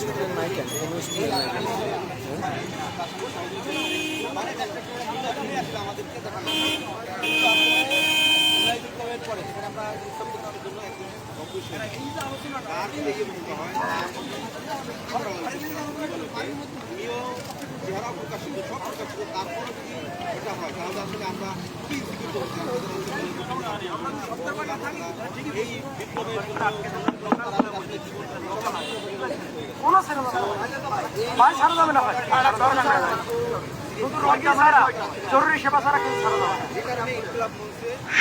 Student Michael কোনো student চেহারা প্রকাশিত সব প্রকাশিত তারপরে যদি এটা হয় তাহলে আসলে আমরা কি এই বিপ্লবের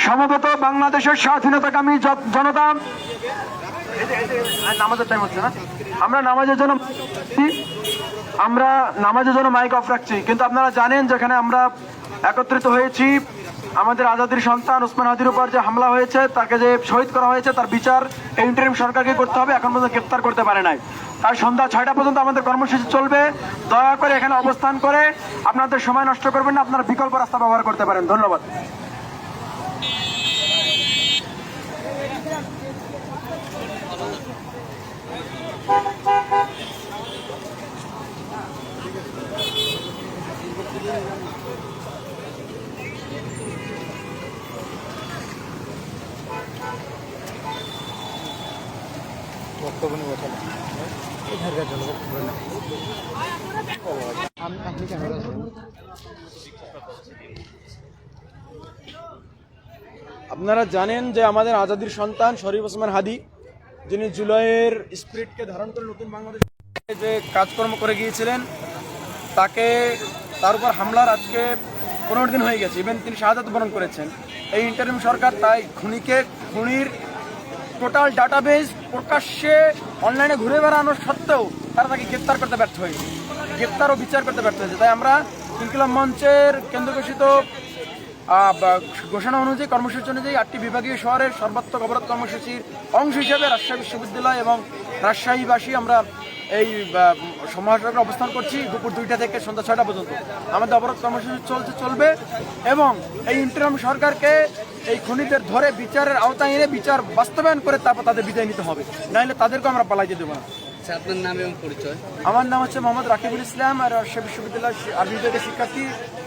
সমবেত বাংলাদেশের স্বাধীনতাকামী জনতা, নামাজের টাইম হচ্ছে না, আমরা নামাজের জন্য মাইক অফ রাখছি। কিন্তু আপনারা জানেন যেখানে আমরা একত্রিত হয়েছি, আমাদের আজাদির সন্তান ওসমান হাদির উপর যে হামলা হয়েছে, তাকে যে শহীদ করা হয়েছে, তার বিচার এই ইন্টারিম সরকারকে করতে হবে। এখন পর্যন্ত গ্রেফতার করতে পারে নাই। তাই সন্ধ্যা 6টা পর্যন্ত আমাদের কর্মসূচি চলবে। দয়া করে এখানে অবস্থান করে আপনাদের সময় নষ্ট করবেন না, আপনারা বিকল্প রাস্তা ব্যবহার করতে পারেন। ধন্যবাদ। বক্তব্য নিয়ে কথা এখানকার জন্য বক্তব্য না আপনি কেন আছেন? আপনারা জানেন যে আমাদের আজাদির সন্তান শরীফ ওসমান হাদি, যিনি জুলাইয়ের স্পিরিটকে ধারণ করে নতুন বাংলাদেশ যে কাজকর্ম করে গিয়েছিলেন, তার উপর হামলার আজকে 15 দিন হয়ে গেছে। ইভেন তিনি শাহাদাত বরণ করেছেন। এই ইন্টারিম সরকার তাই খুনির টোটাল ডাটাবেস প্রকাশ্যে অনলাইনে ঘুরে বেড়ানোর সত্ত্বেও তারা তাকে গ্রেপ্তার করতে ব্যর্থ হয়েছে, গ্রেপ্তার ও বিচার করতে ব্যর্থ হয়েছে। তাই আমরা ইনকিলাব মঞ্চের কেন্দ্র ঘোষিত ঘোষণা অনুযায়ী, কর্মসূচি অনুযায়ী 8টি বিভাগীয় শহরের সর্বাত্মক অবরোধ কর্মসূচির অংশ হিসেবে রাজশাহী বিশ্ববিদ্যালয় এবং রাজশাহীবাসী আমরা এই সমাবেশে অবস্থান করছি। দুপুর 2টা থেকে সন্ধ্যা 6টা পর্যন্ত আমাদের অবরোধ কর্মসূচি চলবে এবং এই ইন্টারিম সরকারকে এই খুনিদের ধরে বিচারের আওতায় এনে বিচার বাস্তবায়ন করে তারপর তাদের বিদায় নিতে হবে, নাহলে তাদেরকে আমরা পালাইতে দেবো না। আপনার নাম এবং পরিচয়? আমার নাম হচ্ছে মোহাম্মদ রাকিবুল ইসলাম, আর রাজশাহী বিশ্ববিদ্যালয় আরবি বিভাগের শিক্ষার্থী,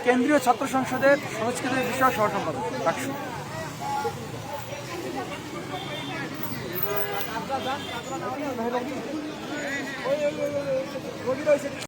কেন্দ্রীয় ছাত্র সংসদের সংস্কৃতি বিষয়ক সহ সম্পাদক রাকসু।